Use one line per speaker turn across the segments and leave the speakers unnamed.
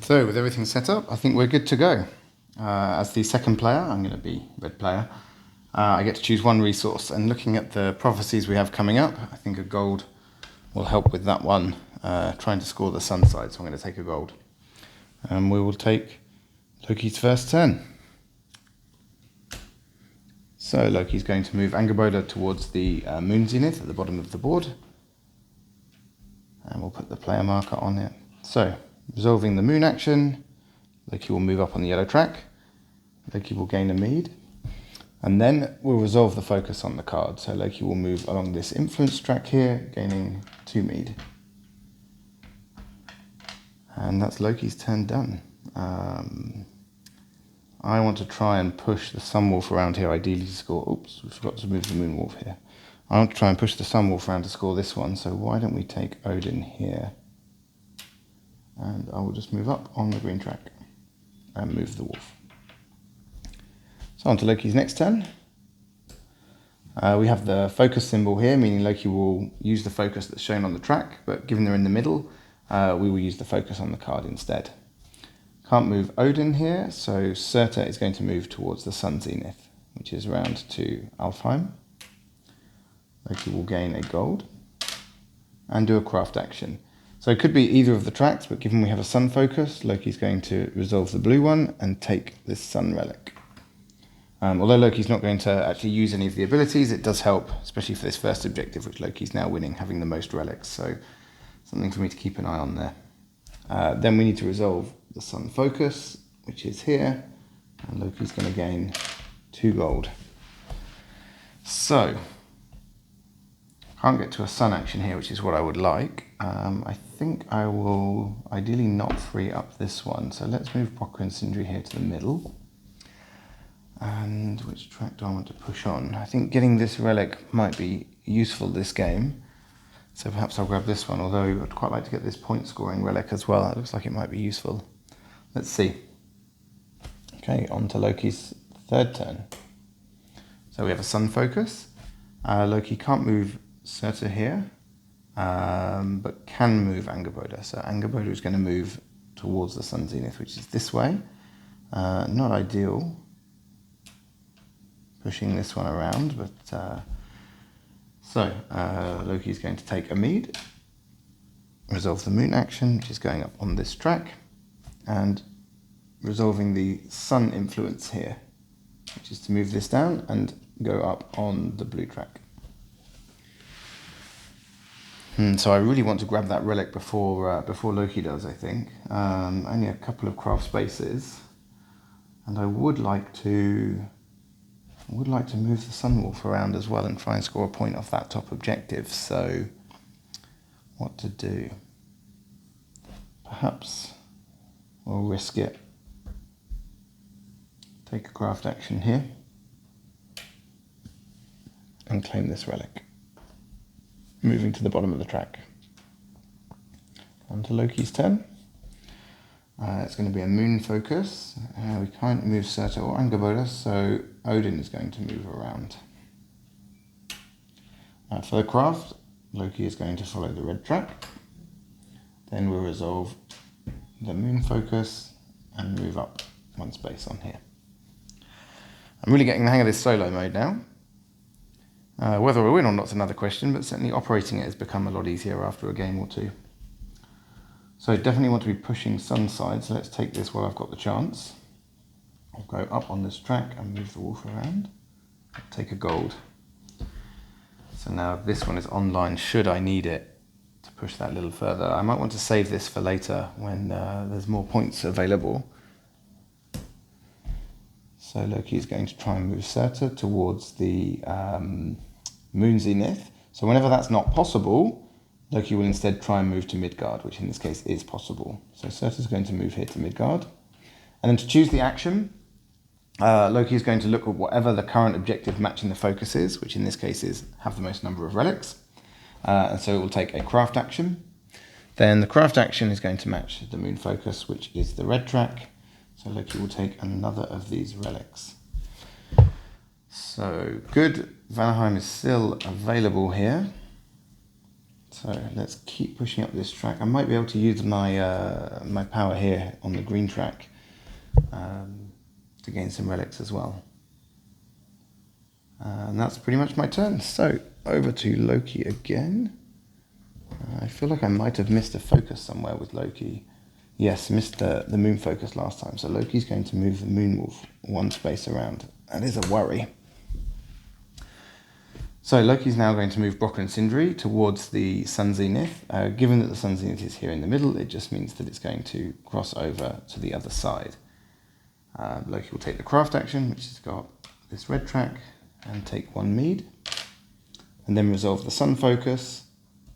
So with everything set up, I think we're good to go. As the second player, I'm going to be red player. I get to choose one resource, and looking at the prophecies we have coming up, I think a gold will help with that one, trying to score the sun side, so I'm going to take a gold. And we will take Loki's first turn. So Loki's going to move Angerboda towards the moon zenith at the bottom of the board. And we'll put the player marker on it. So, resolving the moon action, Loki will move up on the yellow track. Loki will gain a mead. And then we'll resolve the focus on the card. So Loki will move along this influence track here, gaining 2 mead. And that's Loki's turn done. I want to try and push the Sun Wolf around here, ideally to score... Oops, we forgot to move the Moon Wolf here. I want to try and push the Sun Wolf around to score this one, so why don't we take Odin here? And I will just move up on the green track and move the Wolf. So on to Loki's next turn. We have the focus symbol here, meaning Loki will use the focus that's shown on the track, but given they're in the middle, we will use the focus on the card instead. Can't move Odin here, so Surtur is going to move towards the Sun Zenith, which is round to Alfheim. Loki will gain a gold and do a craft action. So it could be either of the tracks, but given we have a sun focus, Loki's going to resolve the blue one and take this sun relic. Although Loki's not going to actually use any of the abilities, it does help, especially for this first objective, which Loki's now winning, having the most relics. So something for me to keep an eye on there. Then we need to resolve the sun focus, which is here, and Loki's going to gain 2 gold. So, can't get to a sun action here, which is what I would like. I think I will ideally not free up this one, so let's move Brocker and Sindri here to the middle. And which track do I want to push on? I think getting this relic might be useful this game. So perhaps I'll grab this one, although I'd quite like to get this point scoring relic as well. That looks like it might be useful. Let's see. Okay, on to Loki's third turn. So we have a sun focus. Loki can't move Surtur here, but can move Angerboda. So Angerboda is going to move towards the Sun Zenith, which is this way. Not ideal, pushing this one around, but... So, Loki is going to take a mead, resolve the moon action, which is going up on this track, and resolving the sun influence here, which is to move this down and go up on the blue track. So I really want to grab that relic before Loki does, I think. Only a couple of craft spaces, and I would like to move the Sun Wolf around as well and try and score a point off that top objective. So, what to do? Perhaps we'll risk it. Take a craft action here and claim this relic. Moving to the bottom of the track. On to Loki's turn. It's going to be a moon focus. We can't move Surtur or Angerboda, so Odin is going to move around. For the craft, Loki is going to follow the red track. Then we'll resolve the moon focus and move up 1 space on here. I'm really getting the hang of this solo mode now. Whether we win or not is another question, but certainly operating it has become a lot easier after a game or two. So definitely want to be pushing sun side, so let's take this while I've got the chance. I'll go up on this track and move the wolf around. Take a gold. So now this one is online, should I need it to push that a little further. I might want to save this for later when there's more points available. So Loki is going to try and move Surtur towards the moon zenith. So whenever that's not possible, Loki will instead try and move to Midgard, which in this case is possible. So Surtur is going to move here to Midgard. And then to choose the action, Loki is going to look at whatever the current objective matching the focus is, which in this case is have the most number of relics. And so it will take a craft action. Then the craft action is going to match the moon focus, which is the red track. So Loki will take another of these relics. So good, Vanaheim is still available here. So let's keep pushing up this track. I might be able to use my my power here on the green track to gain some relics as well. And that's pretty much my turn. So over to Loki again. I feel like I might have missed a focus somewhere with Loki. Yes, missed the moon focus last time. So Loki's going to move the moon wolf one space around. That is a worry. So Loki's now going to move Brock and Sindri towards the Sun Zenith. Given that the Sun Zenith is here in the middle, it just means that it's going to cross over to the other side. Loki will take the craft action, which has got this red track, and take one mead. And then resolve the Sun focus,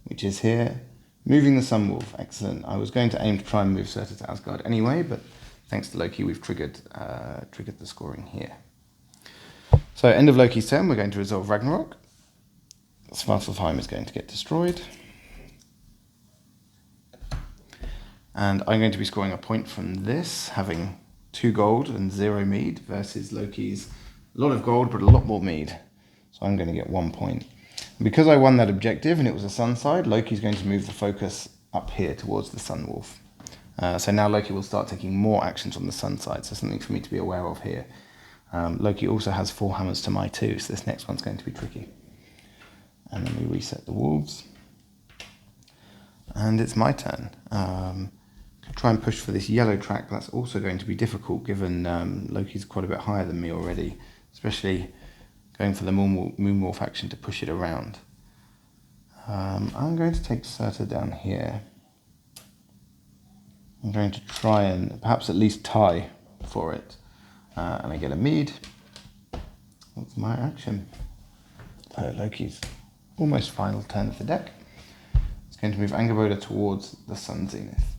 which is here. Moving the Sun Wolf, excellent. I was going to aim to try and move Surtur to Asgard anyway, but thanks to Loki, we've triggered the scoring here. So end of Loki's turn, we're going to resolve Ragnarok. Svartalfheim is going to get destroyed. And I'm going to be scoring a point from this, having 2 gold and 0 mead, versus Loki's a lot of gold but a lot more mead. So I'm going to get 1 point. And because I won that objective and it was a sun side, Loki's going to move the focus up here towards the Sun Wolf. So now Loki will start taking more actions on the sun side, so something for me to be aware of here. Loki also has 4 hammers to my 2, so this next one's going to be tricky. And then we reset the wolves. And it's my turn. Could try and push for this yellow track. That's also going to be difficult given Loki's quite a bit higher than me already, especially going for the moon wolf action to push it around. I'm going to take Surtur down here. I'm going to try and perhaps at least tie for it. And I get a mead. That's my action. Loki's almost final turn of the deck. It's going to move Angerboda towards the Sun Zenith.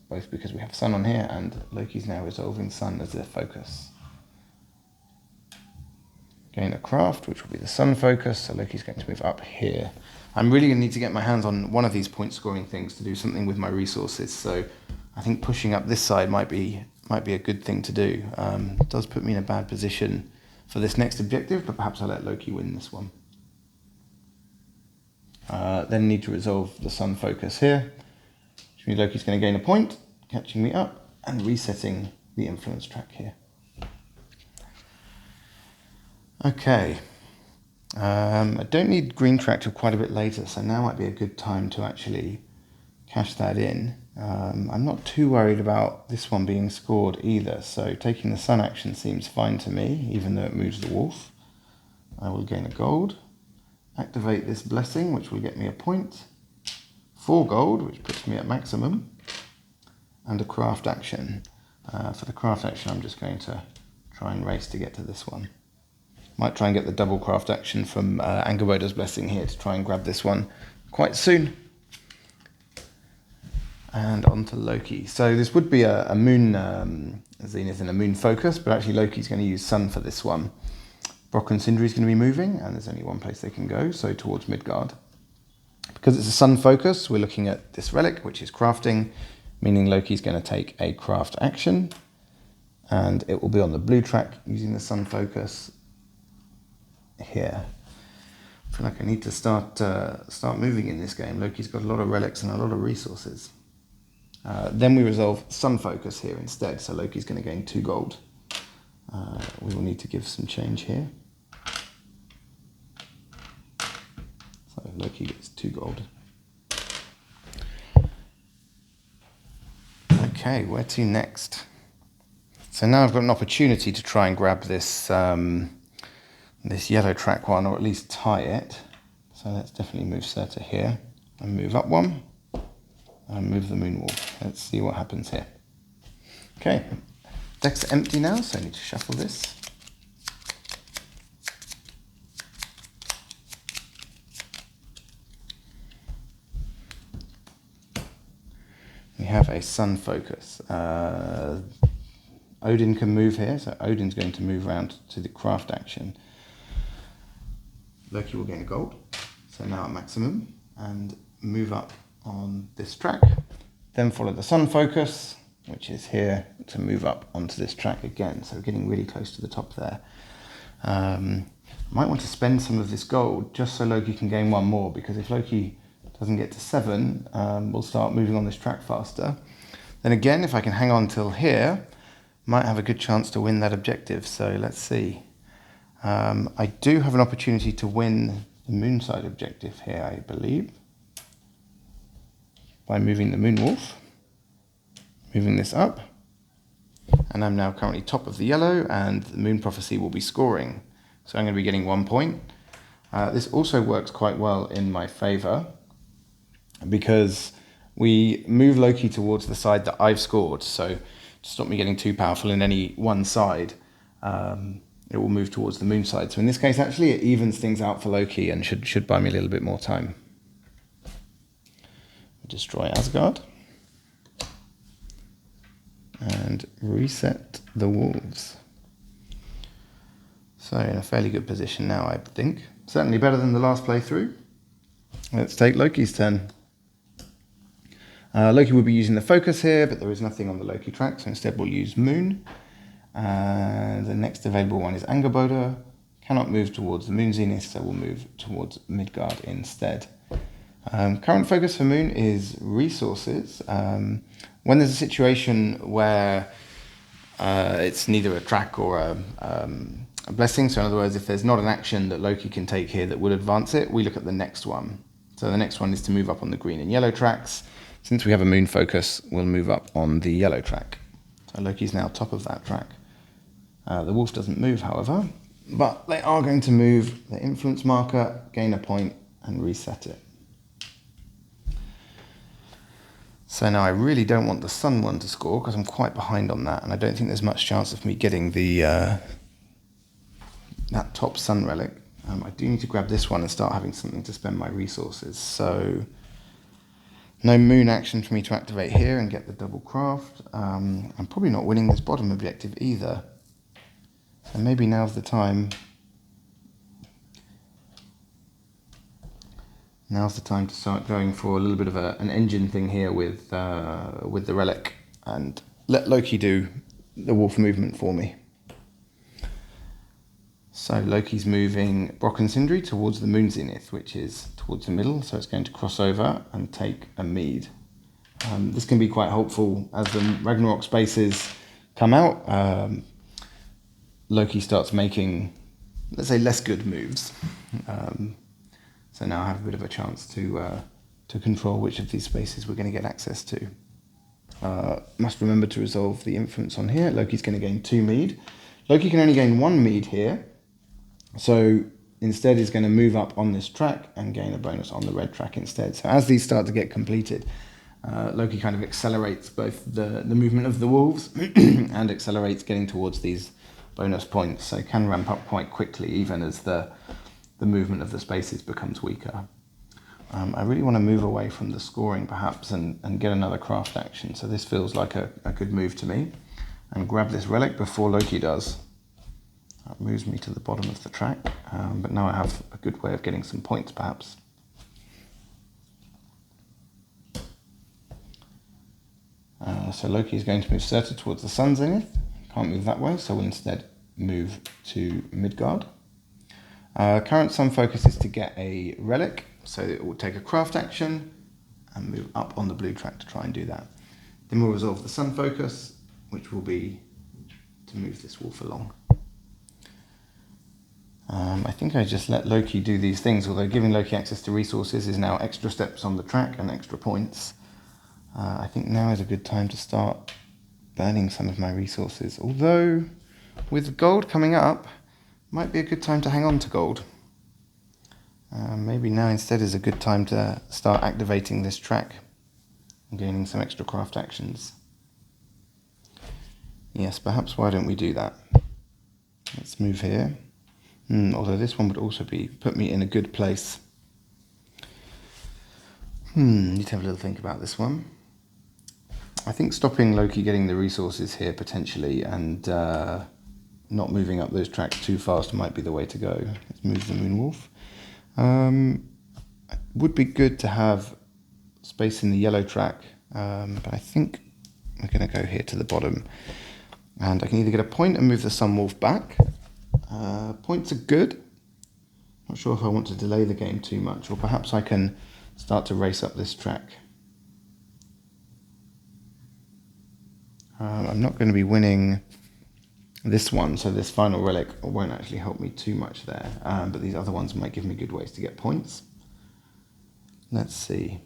Both because we have Sun on here and Loki's now resolving Sun as their focus. Gain a craft, which will be the Sun focus, so Loki's going to move up here. I'm really going to need to get my hands on one of these point scoring things to do something with my resources, so I think pushing up this side might be a good thing to do. It does put me in a bad position for this next objective, but perhaps I'll let Loki win this one. Then need to resolve the Sun focus here, which means Loki's going to gain a point, catching me up, and resetting the influence track here. Okay, I don't need green track till quite a bit later, so now might be a good time to actually cash that in. I'm not too worried about this one being scored either, so taking the Sun action seems fine to me, even though it moves the wolf. I will gain a gold, activate this blessing, which will get me a point, 4 gold, which puts me at maximum, and a craft action. For the craft action, I'm just going to try and race to get to this one. Might try and get the double craft action from Angerboda's blessing here to try and grab this one quite soon. And on to Loki. So this would be a moon zenith and a moon focus, but actually Loki's going to use Sun for this one. Brock and Sindri is going to be moving, and there's only one place they can go, so towards Midgard. Because it's a Sun focus, we're looking at this relic, which is crafting, meaning Loki's going to take a craft action, and it will be on the blue track using the Sun focus here. I feel like I need to start moving in this game. Loki's got a lot of relics and a lot of resources. Then we resolve Sun focus here instead, so Loki's going to gain 2 gold. We will need to give some change here. So Loki gets 2 gold. Okay, where to next? So now I've got an opportunity to try and grab this this yellow track one, or at least tie it. So let's definitely move Surtur here, and move up one, and move the moon wolf. Let's see what happens here. Okay, deck's empty now, so I need to shuffle this. We have a Sun focus. Odin can move here, so Odin's going to move around to the craft action. Loki will gain a gold, so now at maximum, and move up on this track. Then follow the Sun focus, which is here, to move up onto this track again. So we're getting really close to the top there. I might want to spend some of this gold just so Loki can gain one more, because if Loki doesn't get to 7, we'll start moving on this track faster. Then again, if I can hang on till here, might have a good chance to win that objective. So let's see. I do have an opportunity to win the moonside objective here, I believe, by moving the moon wolf, moving this up. And I'm now currently top of the yellow, and the moon prophecy will be scoring. So I'm going to be getting 1 point. This also works quite well in my favor, because we move Loki towards the side that I've scored. So to stop me getting too powerful in any one side, it will move towards the moon side. So in this case, actually, it evens things out for Loki and should buy me a little bit more time. Destroy Asgard. And reset the wolves. So in a fairly good position now, I think. Certainly better than the last playthrough. Let's take Loki's turn. Loki will be using the focus here, but there is nothing on the Loki track, so instead we'll use Moon. And the next available one is Angerboda. Cannot move towards the Moon Zenith, so we'll move towards Midgard instead. Current focus for Moon is resources. When there's a situation where it's neither a track or a blessing, so in other words, if there's not an action that Loki can take here that would advance it, we look at the next one. So the next one is to move up on the green and yellow tracks. Since we have a moon focus, we'll move up on the yellow track. So Loki's now top of that track. The wolf doesn't move, however, but they are going to move the influence marker, gain a point, and reset it. So now I really don't want the sun one to score, because I'm quite behind on that, and I don't think there's much chance of me getting the that top sun relic. I do need to grab this one and start having something to spend my resources. So no moon action for me to activate here and get the double craft. I'm probably not winning this bottom objective either. So maybe now's the time. Now's the time to start going for a little bit of an engine thing here with the relic, and let Loki do the wolf movement for me. So Loki's moving Brock and Sindri towards the Moon Zenith, which is towards the middle, so it's going to cross over and take a mead. This can be quite helpful as the Ragnarok spaces come out. Loki starts making, let's say, less good moves. So now I have a bit of a chance to control which of these spaces we're going to get access to. Must remember to resolve the influence on here. Loki's going to gain 2 mead. Loki can only gain 1 mead here, so instead is going to move up on this track and gain a bonus on the red track instead. So as these start to get completed, Loki kind of accelerates both the movement of the wolves and accelerates getting towards these bonus points, so can ramp up quite quickly even as the movement of the spaces becomes weaker. I really want to move away from the scoring perhaps and get another craft action, so this feels like a good move to me. And grab this relic before Loki does. That moves me to the bottom of the track, but now I have a good way of getting some points perhaps. So Loki is going to move Surtur towards the Sun Zenith. Can't move that way, so we'll instead move to Midgard. Current sun focus is to get a relic, so it will take a craft action and move up on the blue track to try and do that. Then we'll resolve the sun focus, which will be to move this wolf along. I think I just let Loki do these things, although giving Loki access to resources is now extra steps on the track and extra points. I think now is a good time to start burning some of my resources, although with gold coming up, might be a good time to hang on to gold. Maybe now instead is a good time to start activating this track and gaining some extra craft actions. Yes, perhaps why don't we do that? Let's move here. Although this one would also put me in a good place. Need to have a little think about this one. I think stopping Loki getting the resources here potentially and not moving up those tracks too fast might be the way to go. Let's move the Moon Wolf. It would be good to have space in the yellow track, but I think we're going to go here to the bottom. And I can either get a point and move the Sun Wolf back. Points are good. Not sure if I want to delay the game too much, or perhaps I can start to race up this track. I'm not going to be winning this one, so this final relic won't actually help me too much there, but these other ones might give me good ways to get points. Let's see.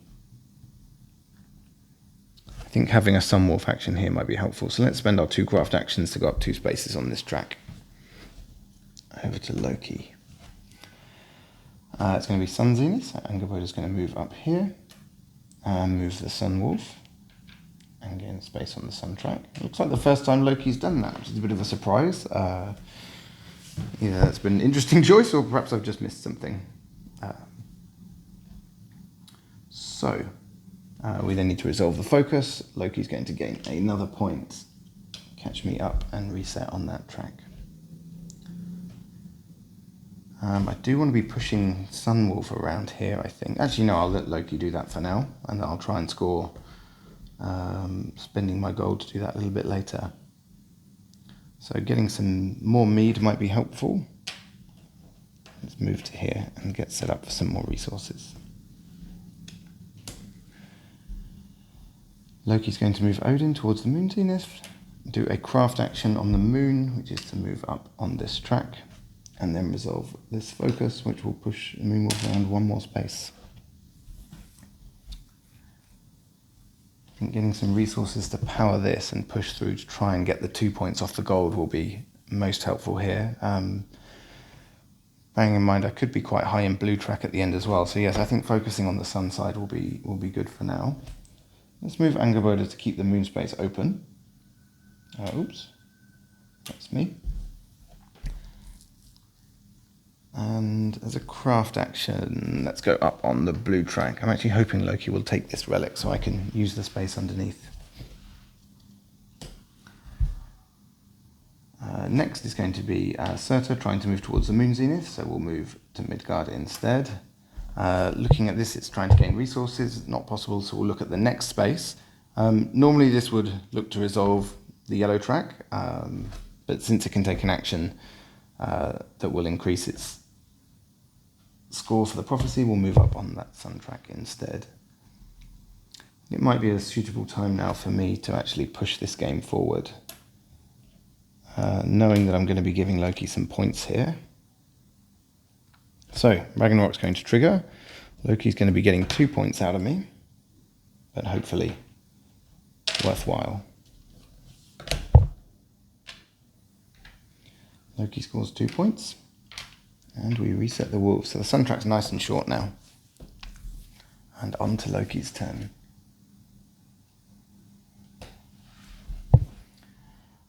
I think having a Sunwolf action here might be helpful, so let's spend our 2 craft actions to go up 2 spaces on this track. Over to Loki. It's going to be Sun Zenith, so Angerboda is going to move up here, and move the Sunwolf, and gain space on the Sun track. It looks like the first time Loki's done that, which is a bit of a surprise. Either that's been an interesting choice, or perhaps I've just missed something. We then need to resolve the focus. Loki's going to gain another point, catch me up, and reset on that track. I do want to be pushing Sunwolf around here, I think. Actually, no, I'll let Loki do that for now, and I'll try and score, spending my gold to do that a little bit later. So getting some more mead might be helpful. Let's move to here and get set up for some more resources. Loki's going to move Odin towards the Moon Zenith, do a craft action on the Moon, which is to move up on this track, and then resolve this focus, which will push the Moonwolf around 1 more space. I think getting some resources to power this and push through to try and get the 2 points off the gold will be most helpful here. Bearing in mind I could be quite high in blue track at the end as well, so yes, I think focusing on the Sun side will be good for now. Let's move Angerboda to keep the Moon space open. Oops, that's me. And as a craft action, let's go up on the blue track. I'm actually hoping Loki will take this relic so I can use the space underneath. Next is going to be Surtur trying to move towards the Moon Zenith, so we'll move to Midgard instead. Looking at this, it's trying to gain resources, not possible, so we'll look at the next space. Normally this would look to resolve the yellow track, but since it can take an action that will increase its score for the prophecy, we'll move up on that Sun track instead. It might be a suitable time now for me to actually push this game forward, knowing that I'm going to be giving Loki some points here. So, Ragnarok's going to trigger. Loki's going to be getting 2 points out of me, but hopefully worthwhile. Loki scores 2 points, and we reset the wolves. So the Sun track's nice and short now. And on to Loki's turn.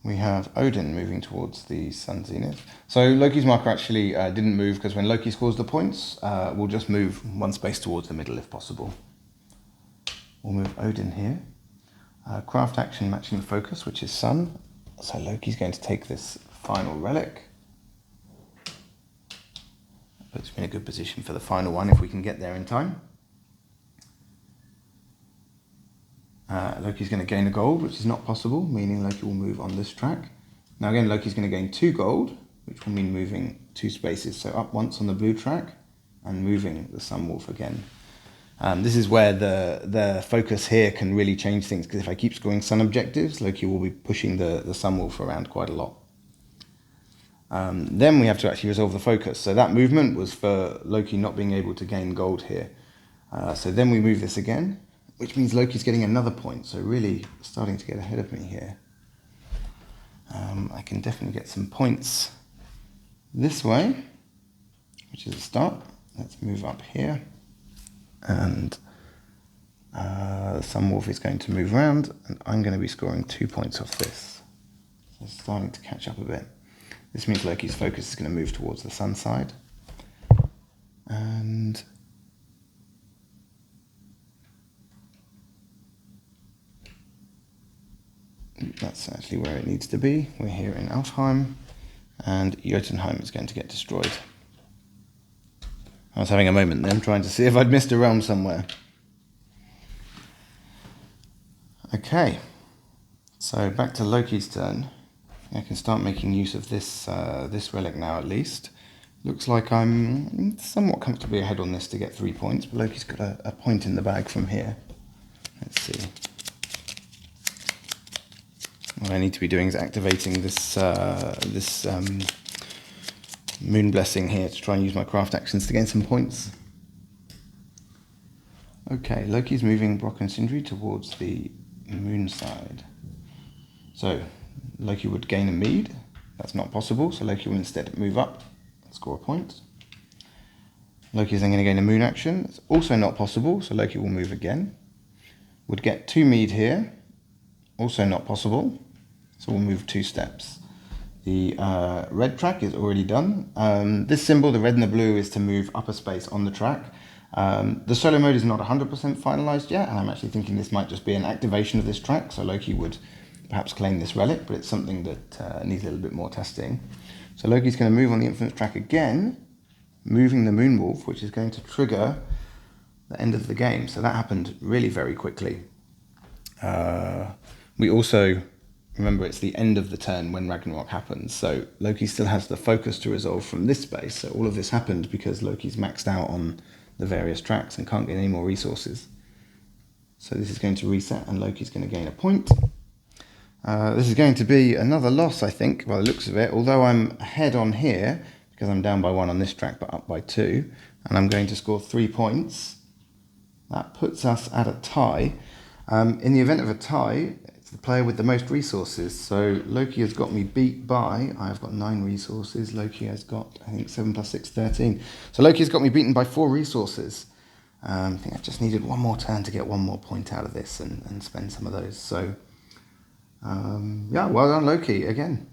We have Odin moving towards the Sun Zenith. So Loki's marker actually didn't move, because when Loki scores the points, we'll just move 1 space towards the middle if possible. We'll move Odin here. Craft action matching the focus, which is Sun. So Loki's going to take this final relic. Puts me in a good position for the final one if we can get there in time. Loki's going to gain a gold, which is not possible, meaning Loki will move on this track. Now again, Loki's going to gain 2 gold, which will mean moving 2 spaces. So up once on the blue track and moving the Sunwolf again. This is where the focus here can really change things, because if I keep scoring Sun objectives, Loki will be pushing the Sunwolf around quite a lot. Then we have to actually resolve the focus. So that movement was for Loki not being able to gain gold here. So then we move this again, which means Loki's getting another point. So really starting to get ahead of me here. I can definitely get some points this way, which is a start. Let's move up here. And the Sunwolf is going to move around, and I'm going to be scoring 2 points off this. So it's starting to catch up a bit. This means Loki's focus is going to move towards the Sun side. And that's actually where it needs to be. We're here in Alfheim, and Jotunheim is going to get destroyed. I was having a moment then, trying to see if I'd missed a realm somewhere. Okay, so back to Loki's turn. I can start making use of this this relic now at least. Looks like I'm somewhat comfortably ahead on this to get 3 points, but Loki's got a point in the bag from here. Let's see. What I need to be doing is activating this moon blessing here to try and use my craft actions to gain some points. Okay, Loki's moving Brock and Sindri towards the moon side. So Loki would gain a mead. That's not possible, so Loki will instead move up and score a point. Loki is then going to gain a moon action. It's also not possible, so Loki will move again. Would get 2 mead here. Also not possible, so we'll move 2 steps. The red track is already done. This symbol, the red and the blue, is to move up a space on the track. The solo mode is not 100% finalized yet, and I'm actually thinking this might just be an activation of this track, so Loki would perhaps claim this relic, but it's something that needs a little bit more testing. So Loki's going to move on the influence track again, moving the Moonwolf, which is going to trigger the end of the game. So that happened really very quickly. We also, remember, it's the end of the turn when Ragnarok happens, so Loki still has the focus to resolve from this space. So all of this happened because Loki's maxed out on the various tracks and can't get any more resources. So this is going to reset and Loki's going to gain a point. This is going to be another loss, I think, by the looks of it, although I'm ahead on here because I'm down by 1 on this track but up by 2, and I'm going to score 3 points. That puts us at a tie. In the event of a tie, it's the player with the most resources. So Loki has got me beat by, I've got 9 resources, Loki has got, I think, 7 plus 6, 13. So Loki has got me beaten by 4 resources. I think I just needed one more turn to get 1 more point out of this and spend some of those. So, yeah, well done Loki again.